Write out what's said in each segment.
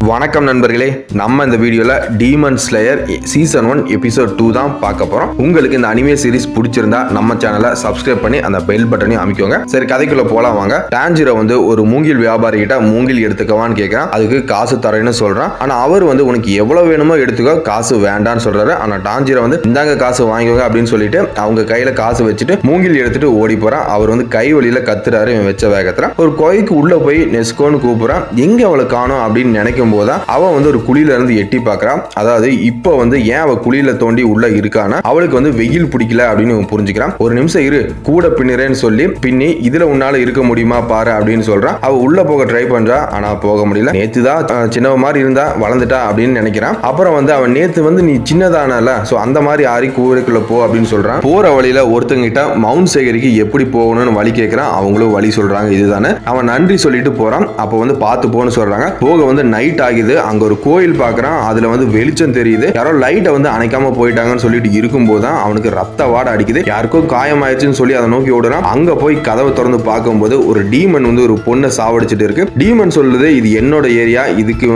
வணக்கம் நண்பர்களே, நம்ம இந்த வீடியோல டீமன் ஸ்லேயர் சீசன் 1 எபிசோட் 2 தான் பார்க்க போறோம். உங்களுக்கு இந்த அனிமே சீரிஸ் பிடிச்சிருந்தா நம்ம சேனலை சப்ஸ்கிரைப் பண்ணி அந்த பெல் பட்டனையும் அமைக்கோங்க. சரி, கதைக்குள்ள போலாம் வாங்க. டான்ஜிரோ ஒரு மூங்கில் வியாபாரி கிட்ட மூங்கில் எடுத்துக்கவான்னு கேட்கறான். அதுக்கு காசு தரேன்னு சொல்றான். ஆனா அவர் உனக்கு எவ்வளவு வேணுமோ எடுத்துக்கோ, காசு வேண்டான்னு சொல்றாரு. ஆனா டான்ஜிரோ இந்தாங்க காசு வாங்கிக்கோங்க அப்படின்னு சொல்லிட்டு அவங்க கையில காசு வச்சுட்டு மூங்கில் எடுத்துட்டு ஓடி போறான். அவர் கை வழியில கத்துறாரு இவன் வச்ச வேகத்துல. ஒரு கோயிலுக்கு உள்ள போய் நெஸ்கோன்னு கூப்பிடுறான். எங்க அவளை காணோம் அப்படின்னு நினைக்கும் போதான் அவன் ஒரு குழியில இருந்து எட்டி பார்க்கறான். அதாவது இப்போ ஏன் அவ குழியில தோண்டி உள்ள இருக்கானா, அவளுக்கு வெயில் பிடிக்கல அப்படின்னு புரிஞ்சுக்கிறான். ஒரு நிமிஷம் இரு, கூட பின்னிறேன்னு சொல்லி பின்னி இதுல உன்னால இருக்க முடியுமா பாரு அப்படின்னு சொல்றான். அவ உள்ள போக ட்ரை பண்றா, ஆனா போக முடியல. நேத்துதான் சின்னவ மாதிரி இருந்தா வளர்ந்துட்டா அப்படின்னு நினைக்கிறான். அப்புறம் அவன் நேத்து நீ சின்னதானல, சோ அந்த மாதிரி ஆறி கூரைக்குள்ள போ அப்படின்னு சொல்றான். போற வழியில ஒருத்தங்கிட்ட மவுண்ட் சேகரிக்கு எப்படி போகணும்னு வழி கேட்கிறான். அவங்களும் வழி சொல்றாங்க இதுதானே. அவன் நன்றி சொல்லிட்டு போறான். அப்ப பார்த்து போன்னு சொல்றாங்க. போக நைட் ஆகுது. அங்க ஒரு கோயில் பாக்குறான். அதுல வெளிச்சம் தெரியுது. யாரோ லைட்டை அணைக்காம போயிட்டாங்கன்னு சொல்லிட்டு இருக்கும்போது தான் அவனுக்கு ரத்த வாட அடிக்குது. யாருக்கோ காயமாயிடுச்சுன்னு சொல்லி அதை நோக்கி ஓடுறான். அங்க போய் கதவை திறந்து பார்க்கும்போது ஒரு டீமன் ஒரு பொண்ணை சாவடிச்சிட்டு இருக்கு. டீமன் சொல்லுது, இது என்னோட ஏரியா, இதுக்கு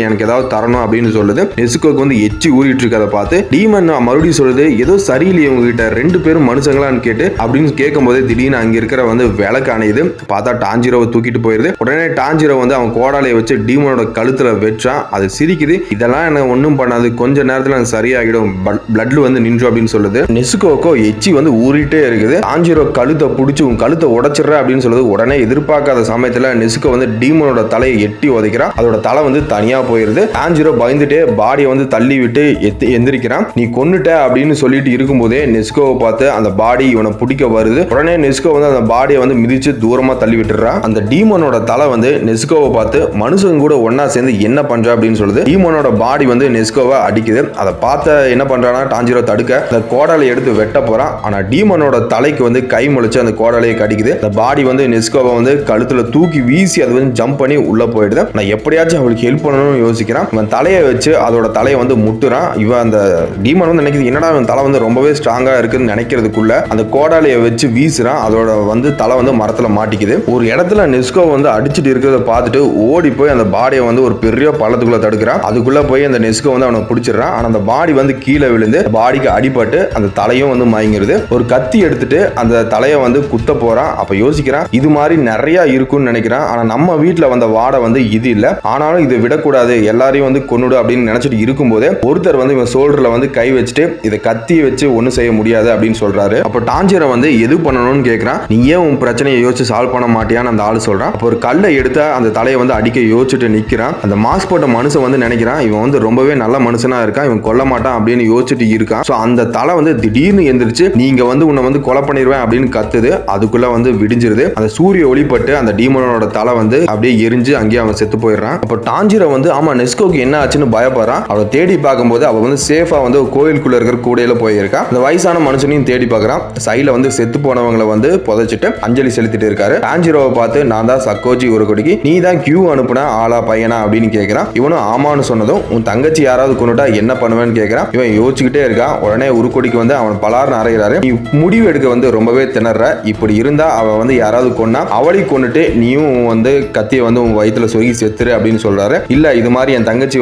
எனக்கு ஏதாவது தரணும் அப்படின்னு சொல்லுது. நெசுகோக்கு எச்சி ஊறிட்டு இருக்கதை பார்த்து டீமன் மறுபடியும் சொல்லுது, ஏதோ சரியில்லையே உங்ககிட்ட, ரெண்டு பேரும் மனுஷங்களான்னு கேட்டு அப்படின்னு கேட்கும் போது திடீர்னு அங்க இருக்கிற விளக்கு அணையுது. பார்த்தா டான்ஜிரோவை தூக்கிட்டு போயிருது. உடனே டான்ஜிரோ அவன் கோடாலையை வச்சு டீமனோட கழுத்துல வெச்சான். அது சிரிக்குது. இதெல்லாம் எனக்கு ஒன்றும் பண்ணாது, கொஞ்ச நேரத்தில் எனக்கு சரியாகிடும், பிளட்ல நின்று அப்படின்னு சொல்லுது. நெசுகோக்கோ எச்சி ஊறிட்டே இருக்குது. டான்ஜிரோ கழுத்தை பிடிச்சி உன் கழுத்தை உடைச்சிடுற அப்படின்னு சொல்லுது. உடனே எதிர்பார்க்காத சமயத்துல நெசுகோ டீமனோட தலையை எட்டி உதைக்கிறான். அதோட தலை தனியா போயிருது. டான்ஜிரோ பயந்துட்டே பாடியை தள்ளி விட்டு எந்திரிக்கிறான். நீ கொன்னுட்ட அப்படின்னு சொல்லிட்டு இருக்கும்போதே நெசுகோவை பார்த்து அந்த பாடி இவனை பிடிக்க வருது. உடனே நெசுகோ அந்த பாடியை மிதிச்சு தூரமா தள்ளி விட்டுறான். அந்த டீமனோட தலை நெசுகோவை பார்த்து மனுஷங்க கூட ஒன்னா சேர்ந்து என்ன பண்ற அப்படின்னு சொல்லுது. டீமனோட பாடி நெஸ்கோவை அடிக்குது. அதை பார்த்த என்ன பண்றானா டான்ஜிரோ தடுக்க அந்த கோடாலை எடுத்து வெட்ட போறான். ஆனா டீமனோட தலைக்கு கை முளைச்சு அந்த கோடாலையை கடிக்குது. அந்த பாடி நெஸ்கோவை கழுத்துல தூக்கி வீசி அது ஜம்ப் பண்ணி உள்ள போயிடுது. நான் எப்படியாச்சும் அவளுக்கு ஹெல்ப் பண்ணணும்னு யோசிக்கிறான். இவன் தலையை வச்சு அதோட தலையை முட்டுறான். இவன் அந்த டீமன் நினைக்குது, என்னடா இவன் தலை ரொம்பவே ஸ்ட்ராங்கா இருக்குன்னு நினைக்கிறதுக்குள்ள அந்த கோடாலையை வச்சு வீசுறான். அதோட தலை மரத்துல மாட்டிக்குது. ஒரு இடத்துல நெஸ்கோ அடிச்சுட்டு இருக்கிறத பார்த்துட்டு ஓடி போய் அந்த பாடியை ஒரு பெரிய பள்ளத்துக்குள்ள தடுக்கிறான். அதுக்குள்ள போய் அந்த நெஸ்கோ அவனை பிடிச்சிடறான். ஆனா அந்த பாடி கீழே விழுந்து பாடிக்கு அடிபட்டு அந்த தலையும் மயங்கிருது. ஒரு கத்தி எடுத்துட்டு அந்த தலையை குத்த போறான். அப்ப யோசிக்கிறான், இது மாதிரி நிறைய இருக்கும்னு நினைக்கிறான். ஆனா நம்ம வீட்டுல வாடை இது இல்ல, ஆனாலும் இதை விடக்கூடாது, எல்லாரையும் கொன்னுடு அப்படின்னு நினைச்சிட்டு இருக்கும்போது ஒருத்தர் இவன் சோல்டர்ல கை வச்சுட்டு இதை கத்தியை வச்சு ஒன்னும் செய்ய முடியாது அப்படின்னு சொல்றாரு. அப்ப டான்ஜிரோ எது பண்ணணும்னு கேட்கிறான். நீ ஏன் உன் பிரச்சனையை யோசிச்சு சால்வ் பண்ண மாட்டியான்னு அந்த ஆளு சொல்றான். அப்ப ஒரு கல்லை எடுத்து அந்த தலையை அடிக்க யோசிச்சுட்டு நிக்கிறான். அந்த மாஸ்க் போட்ட மனுஷன் நினைக்கிறான், இவன் ரொம்பவே நல்ல மனுஷனா இருக்கான், இவன் கொல்ல மாட்டான் அப்படின்னு யோசிச்சுட்டு இருக்கான். சோ அந்த தலை திடீர்னு எந்திரிச்சு நீங்க உன்னை கொலை பண்ணிடுவேன் அப்படின்னு கத்துது. அதுக்குள்ள விடிஞ்சிருது. அந்த சூரிய ஒளிப்பட்டு அந்த டீமனோட தலை அப்படியே எரிஞ்சு அங்கேயே அவன் செத்து போயிடுறான். அப்ப டான்ஜிரோ ஆமா நெஸ்கோக்கு என்ன ஆச்சுன்னு பயப்படுறான். அவளை தேடி பார்க்கும்போது அவ சேஃபா கோயிலுக்குள்ள இருக்கிற கூடையில போயிருக்கா. அந்த வயசான மனுஷனையும் தேடி பார்க்கறான். சைடுல செத்து போனவங்களை புதைச்சிட்டு அஞ்சலி செலுத்திட்டு இருக்காரு. டான்ஜிரோவை பார்த்து, நான் தான் சக்கோஜி உருக்கொடிக்கு நீ தான் கியூ அனுப்புன ஆளா பையனா அப்படின்னு கேட்கிறான். இவனும் ஆமான்னு சொன்னதும், உன் தங்கச்சி யாராவது கொண்டுட்டா என்ன பண்ணுவேன்னு கேட்கிறான். இவன் யோசிச்சுக்கிட்டே இருக்கான். உடனே உருக்கொடிக்கு அவன் பலார்னு அறைகிறாரு. நீ முடிவு எடுக்க ரொம்பவே திணற, இப்படி இருந்தா அவ யாராவது கொன்னா அவளை கொண்டுட்டு நீயும் கத்தியை உன் வயிற்றுல சொருகி செத்துரு அப்படின்னு சொல்றாரு. இல்ல, இது மாதிரி என் தங்கச்சி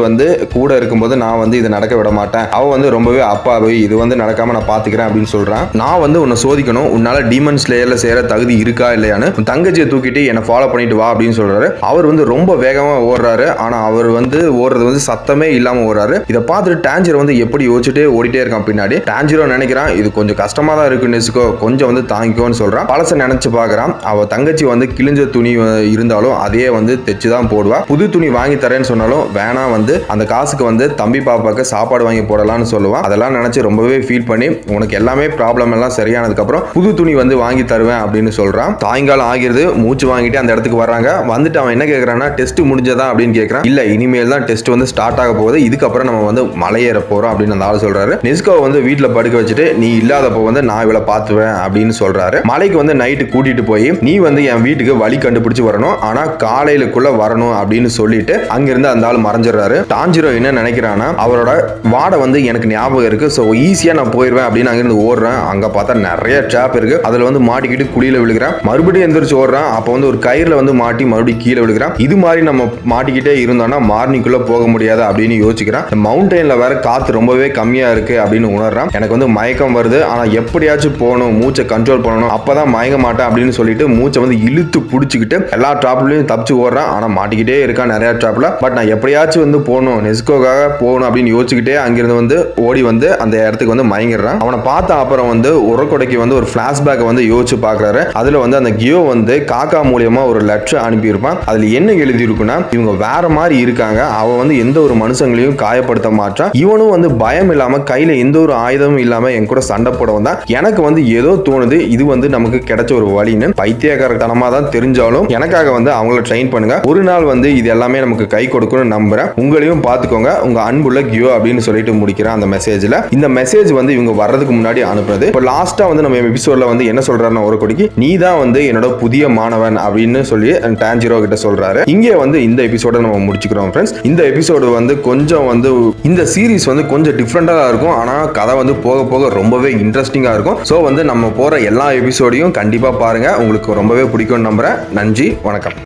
கூட இருக்கும்போது நான் இதை நடக்க விட மாட்டேன், அவ ரொம்பவே அப்பாவி, இது நடக்காம நான் பாத்துக்கிறேன் அப்படின்னு சொல்றான். நான் உன்னை சோதிக்கணும், உன்னால டீமன் ஸ்லேயர்ல சேர தகுதி இருக்கா இல்லையான்னு, உன் தங்கச்சியை தூக்கிட்டு என்ன ஃபாலோ பண்ணிட்டு வா அப்படின்னு சொல்றாரு. அவர் ரொம்ப வேகமா ஓடுறாரு. ஆனா அவர் ஓடுறது சத்தமே இல்லாம ஓடுறாரு. இதை பார்த்துட்டு டான்ஜிரோ எப்படி யோசிச்சுட்டே ஓடிட்டே இருக்கான் பின்னாடி. டான்ஜிரோ நினைக்கிறான், இது கொஞ்சம் கஷ்டமா தான் இருக்கு நெஸ்கோ, கொஞ்சம் தாங்கிக்கோன்னு சொல்றான். பழச நினைச்சு பாக்குறான். அவ தங்கச்சி கிழிஞ்ச துணி இருந்தாலும் அதே தைச்சுதான் போடுவா. புது துணி வாங்கி தரேன்னு சொன்னாலும் வேணா, அந்த காசுக்கு தம்பி பாப்பாக்கு சாப்பாடு வாங்கி போடலாம்னு சொல்லுவான். அதெல்லாம் நினைச்சு ரொம்பவே ஃபீல் பண்ணி, உனக்கு எல்லாமே ப்ராப்ளம் எல்லாம் சரியானதுக்கு அப்புறம் புது துணி வாங்கி தருவேன் அப்படின்னு சொல்றான். சாயங்காலம் ஆகிறது. மூச்சு வாங்கிட்டு அந்த இடத்துக்கு வர்றாங்க. வந்துட்டு அவன் என்ன கேட்கறான்னா, டெஸ்ட் முடிஞ்சதா அப்படின்னு கேட்கறான். இல்ல, இனிமேல் தான் டெஸ்ட் ஸ்டார்ட் ஆக போகுது, இதுக்கப்புறம் நம்ம மலையேற போறோம் அப்படின்னு அந்த ஆள் சொல்றாரு. நெஸ்கோ வீட்டுல படுக்க வச்சுட்டு நீ இல்லாதப்போ நான் இவளை பாத்துவேன் அப்படின்னு சொல்றாரு. மலைக்கு நைட்டு கூட்டிட்டு போய் நீ என் வீட்டுக்கு வழி கண்டுபிடிச்சு வரணும், ஆனா காலையிலுக்குள்ள வரணும் அப்படின்னு சொல்லிட்டு அங்கிருந்து அந்த ஆள் மறைஞ்சிடறாரு. டான்ஜிரோ என்ன நினைக்கிறான்னா, அவரோட வாடை எனக்கு ஞாபகம் இருக்கு, சோ ஈஸியா நான் போயிருவேன் அப்படின்னு அங்கிருந்து ஓடுறேன். அங்க பார்த்தா நிறைய ட்ராப் இருக்கு. அதுல மாட்டிக்கிட்டு குழியில விழுகிறான். மறுபடியும் எந்திரிச்சு ஓடுறான். அப்ப ஒரு கயிறுல மாட்டி மறுபடியும் கீழே விழுகிறான். இது மாதிரி நம்ம மாட்டிக்கிட்டு போய்கிட்டே இருந்தோம்னா மார்னிங்குள்ள போக முடியாது அப்படின்னு யோசிக்கிறேன். மவுண்டன்ல வேற காத்து ரொம்பவே கம்மியா இருக்கு அப்படின்னு உணர்றேன். எனக்கு வந்து மயக்கம் வருது. ஆனா எப்படியாச்சும் போகணும், மூச்சை கண்ட்ரோல் பண்ணணும், அப்பதான் மயங்க மாட்டேன் அப்படின்னு சொல்லிட்டு மூச்சை வந்து இழுத்து பிடிச்சிக்கிட்டு எல்லா டிராப்லயும் தப்பிச்சு ஓடுறேன். ஆனா மாட்டிக்கிட்டே இருக்கான் நிறைய டிராப்ல. பட் நான் எப்படியாச்சும் வந்து போகணும், நெஸ்கோக்காக போகணும் அப்படின்னு யோசிச்சுக்கிட்டே அங்கிருந்து வந்து ஓடி வந்து அந்த இடத்துக்கு வந்து மயங்கிடுறான். அவனை பார்த்த அப்புறம் வந்து உரக்கொடைக்கு வந்து ஒரு பிளாஷ்பேக் வந்து யோசிச்சு பாக்குறாரு. அதுல வந்து அந்த கியோ வந்து காக்கா மூலியமா ஒரு லெட்டர் அனுப்பியிருப்பான். அதுல என்ன எழுதி இருக்குன்னா, இவங்க வேற மாதிரி இருக்காங்க, அவன் வந்து எந்த ஒரு மனுஷங்களையும் காயப்படுத்த மாட்டான், இவனும் வந்து பயம் இல்லாம கையில எந்த ஒரு ஆயுதமும் இல்லாம என் கூட சண்டை போட வந்தான். எனக்கு வந்து ஏதோ தோணுது இது வந்து நமக்கு கிடைச்ச ஒரு வழின்னு. பைத்தியக்காரத்தனமா தான் தெரிஞ்சாலும் எனக்காக வந்து அவங்கள ட்ரெயின் பண்ணுங்க, ஒரு நாள் வந்து இது எல்லாமே நமக்கு கை கொடுக்கணும்னு நம்புறேன், உங்களையும் பார்த்துக்கோங்க, உங்க அன்புள்ள கியோ அப்படின்னு சொல்லிட்டு முடிக்கிறேன் அந்த மெசேஜ்ல. இந்த மெசேஜ் வந்து இவங்க வர்றதுக்கு முன்னாடி அனுப்புறது. இப்போ லாஸ்டா வந்து நம்ம எபிசோட்ல வந்து என்ன சொல்றாருன்னா, ஒரு கொடிக்கு நீ தான் வந்து என்னோட புதிய மாணவன் அப்படின்னு சொல்லி டான்ஜிரோ கிட்ட சொல்றாரு. இங்கே வந்து இந்த எபிசோட நம்ம முடிச்சுக்கிறோம் ஃப்ரெண்ட்ஸ். இந்த எபிசோடு வந்து கொஞ்சம் வந்து இந்த சீரிஸ் வந்து கொஞ்சம் டிஃப்ரெண்டா இருக்கும். ஆனா கதை வந்து போக போக ரொம்பவே இன்ட்ரெஸ்டிங்கா இருக்கும். ஸோ வந்து நம்ம போற எல்லா எபிசோடையும் கண்டிப்பா பாருங்க, உங்களுக்கு ரொம்பவே பிடிக்கும்னு நம்புறேன். நன்றி, வணக்கம்.